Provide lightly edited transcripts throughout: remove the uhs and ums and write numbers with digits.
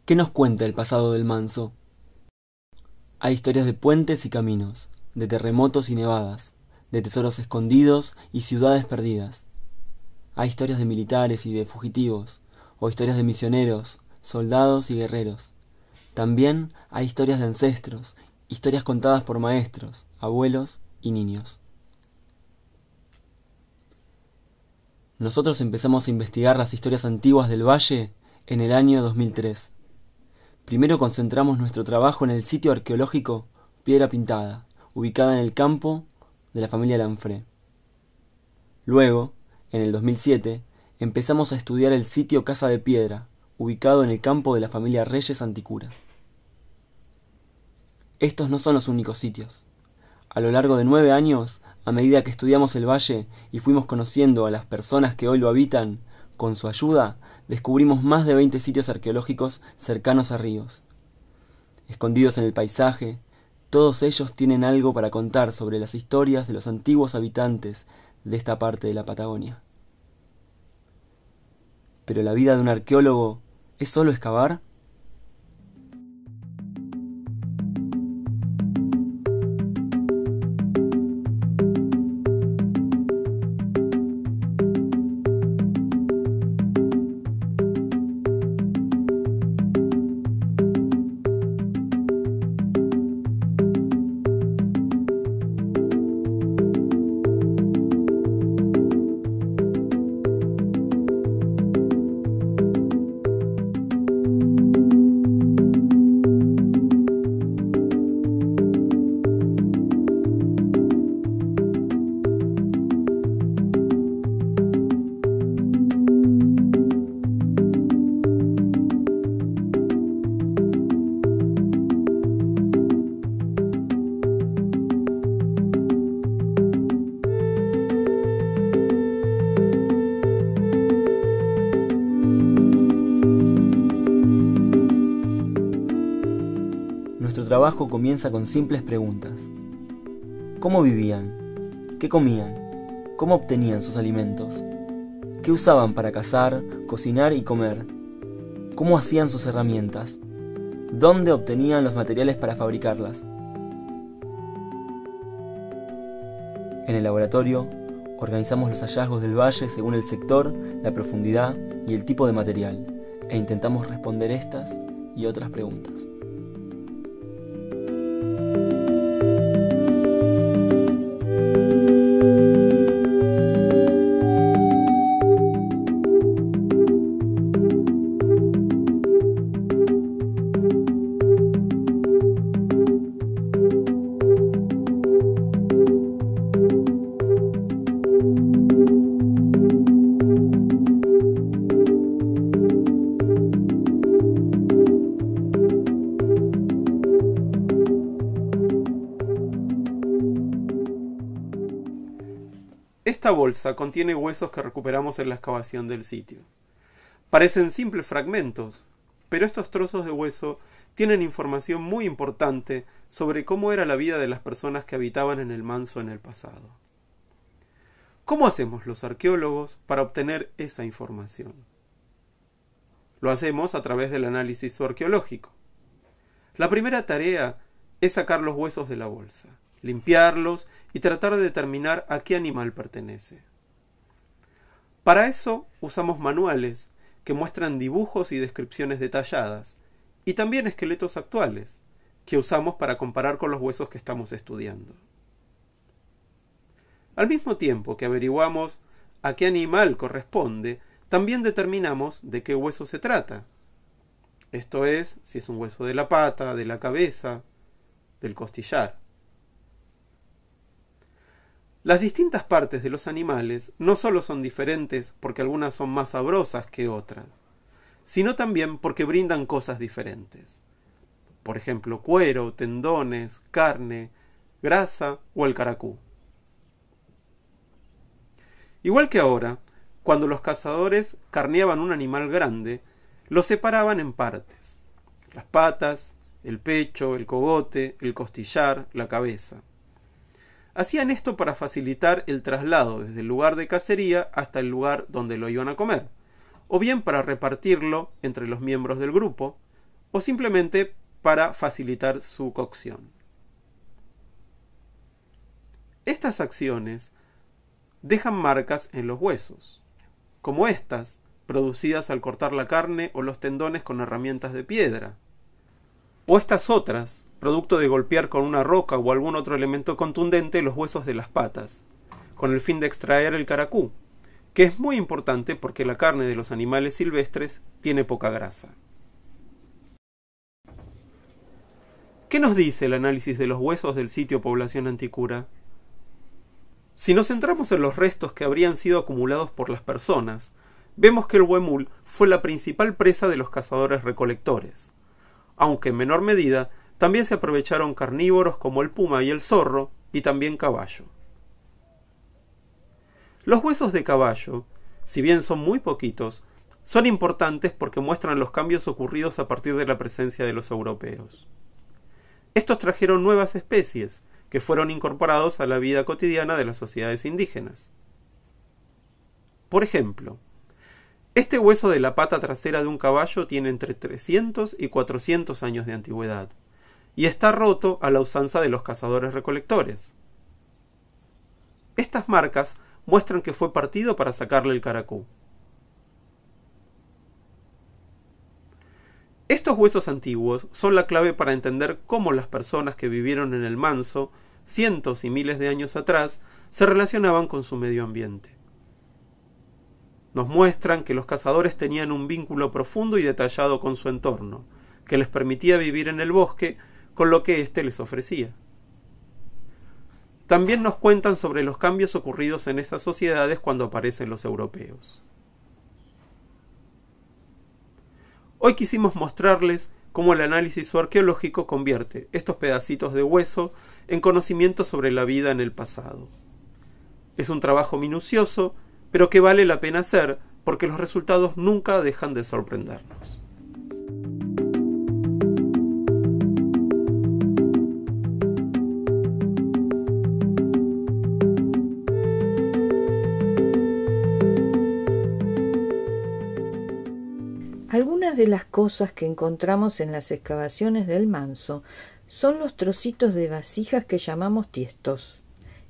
¿Qué nos cuenta el pasado del Manso? Hay historias de puentes y caminos, de terremotos y nevadas, de tesoros escondidos y ciudades perdidas. Hay historias de militares y de fugitivos, o historias de misioneros, soldados y guerreros. También hay historias de ancestros, historias contadas por maestros, abuelos y niños. Nosotros empezamos a investigar las historias antiguas del valle en el año 2003. Primero concentramos nuestro trabajo en el sitio arqueológico Piedra Pintada, ubicada en el campo de la familia Lanfré. Luego, en el 2007, empezamos a estudiar el sitio Casa de Piedra, ubicado en el campo de la familia Reyes Anticura. Estos no son los únicos sitios. A lo largo de 9 años, a medida que estudiamos el valle y fuimos conociendo a las personas que hoy lo habitan, con su ayuda, descubrimos más de 20 sitios arqueológicos cercanos a ríos. Escondidos en el paisaje, todos ellos tienen algo para contar sobre las historias de los antiguos habitantes de esta parte de la Patagonia. ¿Pero la vida de un arqueólogo es solo excavar? Nuestro trabajo comienza con simples preguntas. ¿Cómo vivían? ¿Qué comían? ¿Cómo obtenían sus alimentos? ¿Qué usaban para cazar, cocinar y comer? ¿Cómo hacían sus herramientas? ¿Dónde obtenían los materiales para fabricarlas? En el laboratorio, organizamos los hallazgos del valle según el sector, la profundidad y el tipo de material, e intentamos responder estas y otras preguntas. Esta bolsa contiene huesos que recuperamos en la excavación del sitio. Parecen simples fragmentos, pero estos trozos de hueso tienen información muy importante sobre cómo era la vida de las personas que habitaban en el Manso en el pasado. ¿Cómo hacemos los arqueólogos para obtener esa información? Lo hacemos a través del análisis zooarqueológico. La primera tarea es sacar los huesos de la bolsa, limpiarlos y tratar de determinar a qué animal pertenece. Para eso usamos manuales que muestran dibujos y descripciones detalladas, y también esqueletos actuales, que usamos para comparar con los huesos que estamos estudiando. Al mismo tiempo que averiguamos a qué animal corresponde, también determinamos de qué hueso se trata. Esto es, si es un hueso de la pata, de la cabeza, del costillar. Las distintas partes de los animales no solo son diferentes porque algunas son más sabrosas que otras, sino también porque brindan cosas diferentes. Por ejemplo, cuero, tendones, carne, grasa o el caracú. Igual que ahora, cuando los cazadores carneaban un animal grande, lo separaban en partes: las patas, el pecho, el cogote, el costillar, la cabeza. Hacían esto para facilitar el traslado desde el lugar de cacería hasta el lugar donde lo iban a comer, o bien para repartirlo entre los miembros del grupo, o simplemente para facilitar su cocción. Estas acciones dejan marcas en los huesos, como estas, producidas al cortar la carne o los tendones con herramientas de piedra, o estas otras, producto de golpear con una roca o algún otro elemento contundente los huesos de las patas, con el fin de extraer el caracú, que es muy importante porque la carne de los animales silvestres tiene poca grasa. ¿Qué nos dice el análisis de los huesos del sitio Población Anticura? Si nos centramos en los restos que habrían sido acumulados por las personas, vemos que el huemul fue la principal presa de los cazadores-recolectores, aunque en menor medida también se aprovecharon carnívoros como el puma y el zorro, y también caballo. Los huesos de caballo, si bien son muy poquitos, son importantes porque muestran los cambios ocurridos a partir de la presencia de los europeos. Estos trajeron nuevas especies, que fueron incorporados a la vida cotidiana de las sociedades indígenas. Por ejemplo, este hueso de la pata trasera de un caballo tiene entre 300 y 400 años de antigüedad, y está roto a la usanza de los cazadores-recolectores. Estas marcas muestran que fue partido para sacarle el caracú. Estos huesos antiguos son la clave para entender cómo las personas que vivieron en el Manso, cientos y miles de años atrás, se relacionaban con su medio ambiente. Nos muestran que los cazadores tenían un vínculo profundo y detallado con su entorno, que les permitía vivir en el bosque con lo que éste les ofrecía. También nos cuentan sobre los cambios ocurridos en esas sociedades cuando aparecen los europeos. Hoy quisimos mostrarles cómo el análisis arqueológico convierte estos pedacitos de hueso en conocimiento sobre la vida en el pasado. Es un trabajo minucioso, pero que vale la pena hacer porque los resultados nunca dejan de sorprendernos. Algunas de las cosas que encontramos en las excavaciones del Manso son los trocitos de vasijas que llamamos tiestos.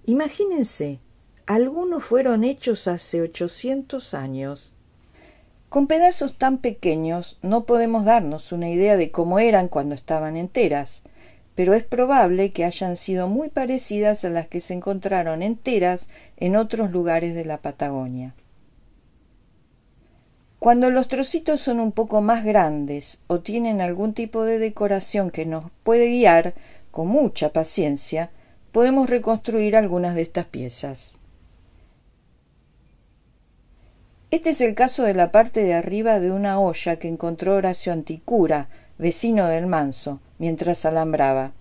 Imagínense, algunos fueron hechos hace 800 años. Con pedazos tan pequeños no podemos darnos una idea de cómo eran cuando estaban enteras, pero es probable que hayan sido muy parecidas a las que se encontraron enteras en otros lugares de la Patagonia. Cuando los trocitos son un poco más grandes o tienen algún tipo de decoración que nos puede guiar, con mucha paciencia, podemos reconstruir algunas de estas piezas. Este es el caso de la parte de arriba de una olla que encontró Horacio Anticura, vecino del Manso, mientras alambraba.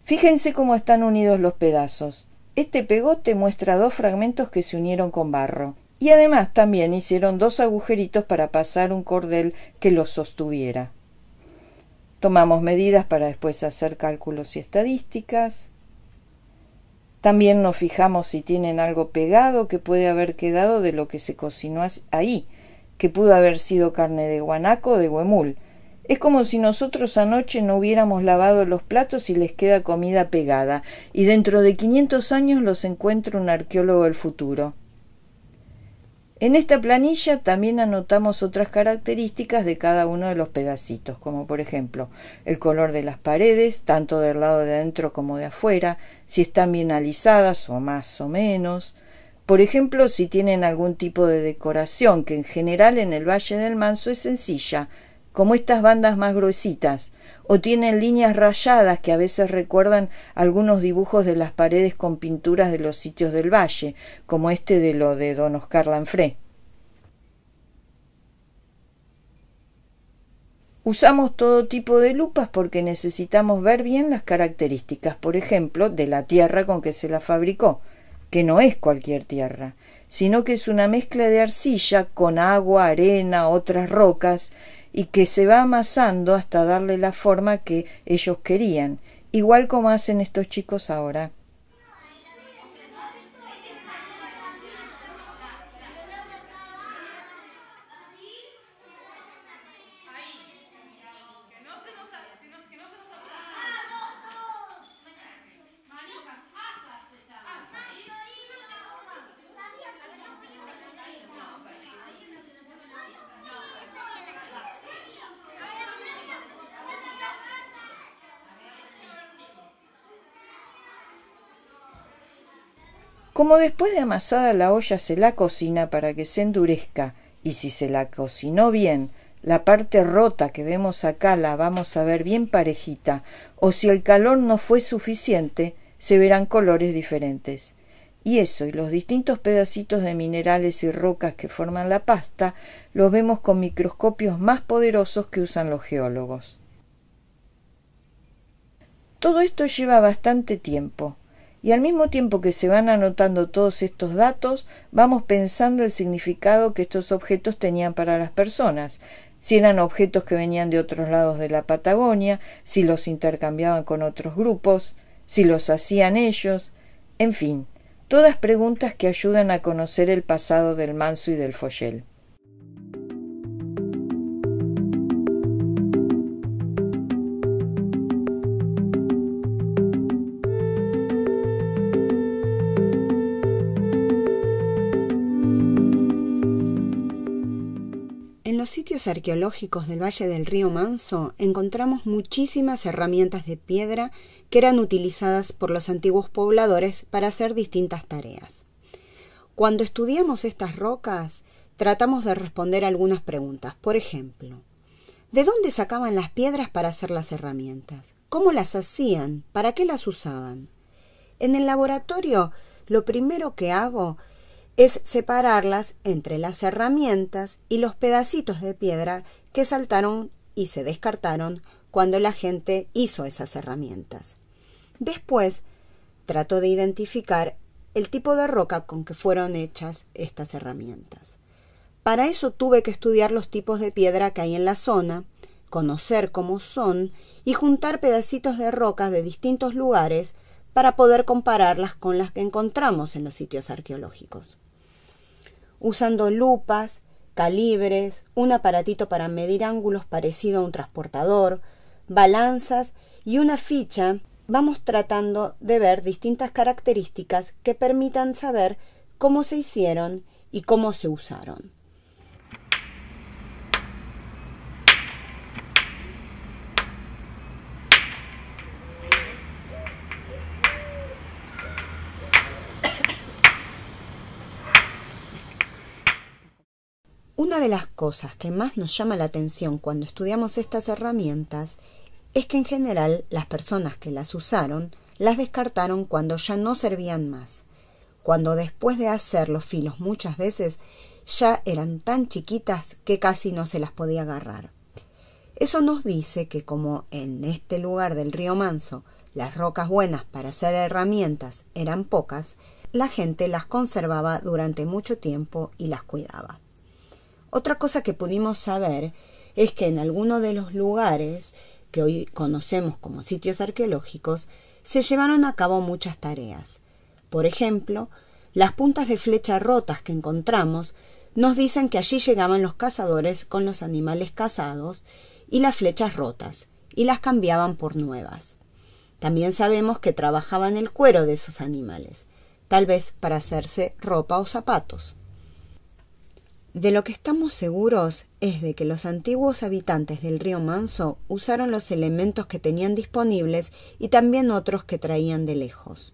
Fíjense cómo están unidos los pedazos. Este pegote muestra 2 fragmentos que se unieron con barro, y además también hicieron 2 agujeritos para pasar un cordel que los sostuviera. Tomamos medidas para después hacer cálculos y estadísticas. También nos fijamos si tienen algo pegado que puede haber quedado de lo que se cocinó ahí, que pudo haber sido carne de guanaco o de huemul. Es como si nosotros anoche no hubiéramos lavado los platos y les queda comida pegada, y dentro de 500 años los encuentra un arqueólogo del futuro. En esta planilla también anotamos otras características de cada uno de los pedacitos, como por ejemplo el color de las paredes, tanto del lado de adentro como de afuera, si están bien alisadas o más o menos. Por ejemplo, si tienen algún tipo de decoración, que en general en el Valle del Manso es sencilla, como estas bandas más gruesitas, o tienen líneas rayadas que a veces recuerdan algunos dibujos de las paredes con pinturas de los sitios del valle, como este de lo de don Oscar Lanfré. Usamos todo tipo de lupas porque necesitamos ver bien las características, por ejemplo, de la tierra con que se la fabricó, que no es cualquier tierra, sino que es una mezcla de arcilla con agua, arena, otras rocas, y que se va amasando hasta darle la forma que ellos querían, igual como hacen estos chicos ahora. Como después de amasada la olla se la cocina para que se endurezca, y si se la cocinó bien, la parte rota que vemos acá la vamos a ver bien parejita, o si el calor no fue suficiente, se verán colores diferentes. Y eso, y los distintos pedacitos de minerales y rocas que forman la pasta, los vemos con microscopios más poderosos que usan los geólogos. Todo esto lleva bastante tiempo, y al mismo tiempo que se van anotando todos estos datos, vamos pensando el significado que estos objetos tenían para las personas, si eran objetos que venían de otros lados de la Patagonia, si los intercambiaban con otros grupos, si los hacían ellos, en fin, todas preguntas que ayudan a conocer el pasado del Manso y del Follel. En los sitios arqueológicos del Valle del Río Manso encontramos muchísimas herramientas de piedra que eran utilizadas por los antiguos pobladores para hacer distintas tareas. Cuando estudiamos estas rocas, tratamos de responder algunas preguntas. Por ejemplo, ¿de dónde sacaban las piedras para hacer las herramientas? ¿Cómo las hacían? ¿Para qué las usaban? En el laboratorio, lo primero que hago es separarlas entre las herramientas y los pedacitos de piedra que saltaron y se descartaron cuando la gente hizo esas herramientas. Después, trato de identificar el tipo de roca con que fueron hechas estas herramientas. Para eso tuve que estudiar los tipos de piedra que hay en la zona, conocer cómo son y juntar pedacitos de rocas de distintos lugares para poder compararlas con las que encontramos en los sitios arqueológicos. Usando lupas, calibres, un aparatito para medir ángulos parecido a un transportador, balanzas y una ficha, vamos tratando de ver distintas características que permitan saber cómo se hicieron y cómo se usaron. Una de las cosas que más nos llama la atención cuando estudiamos estas herramientas es que en general las personas que las usaron las descartaron cuando ya no servían más, cuando después de hacer los filos muchas veces ya eran tan chiquitas que casi no se las podía agarrar. Eso nos dice que como en este lugar del Río Manso las rocas buenas para hacer herramientas eran pocas, la gente las conservaba durante mucho tiempo y las cuidaba. Otra cosa que pudimos saber es que en algunos de los lugares que hoy conocemos como sitios arqueológicos se llevaron a cabo muchas tareas. Por ejemplo, las puntas de flecha rotas que encontramos nos dicen que allí llegaban los cazadores con los animales cazados y las flechas rotas, y las cambiaban por nuevas. También sabemos que trabajaban el cuero de esos animales, tal vez para hacerse ropa o zapatos. De lo que estamos seguros es de que los antiguos habitantes del Río Manso usaron los elementos que tenían disponibles y también otros que traían de lejos,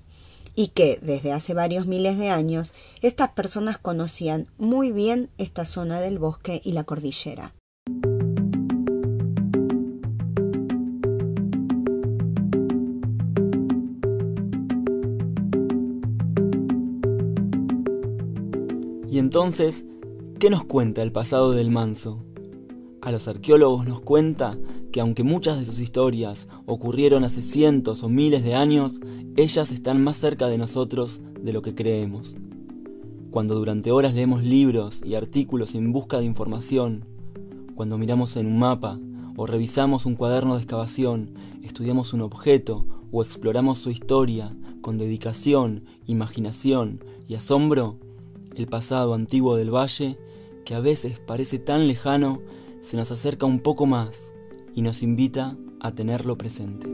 y que desde hace varios miles de años estas personas conocían muy bien esta zona del bosque y la cordillera. Y entonces, ¿qué nos cuenta el pasado del Manso? A los arqueólogos nos cuenta que aunque muchas de sus historias ocurrieron hace cientos o miles de años, ellas están más cerca de nosotros de lo que creemos. Cuando durante horas leemos libros y artículos en busca de información, cuando miramos en un mapa o revisamos un cuaderno de excavación, estudiamos un objeto o exploramos su historia con dedicación, imaginación y asombro, el pasado antiguo del valle, que a veces parece tan lejano, se nos acerca un poco más y nos invita a tenerlo presente.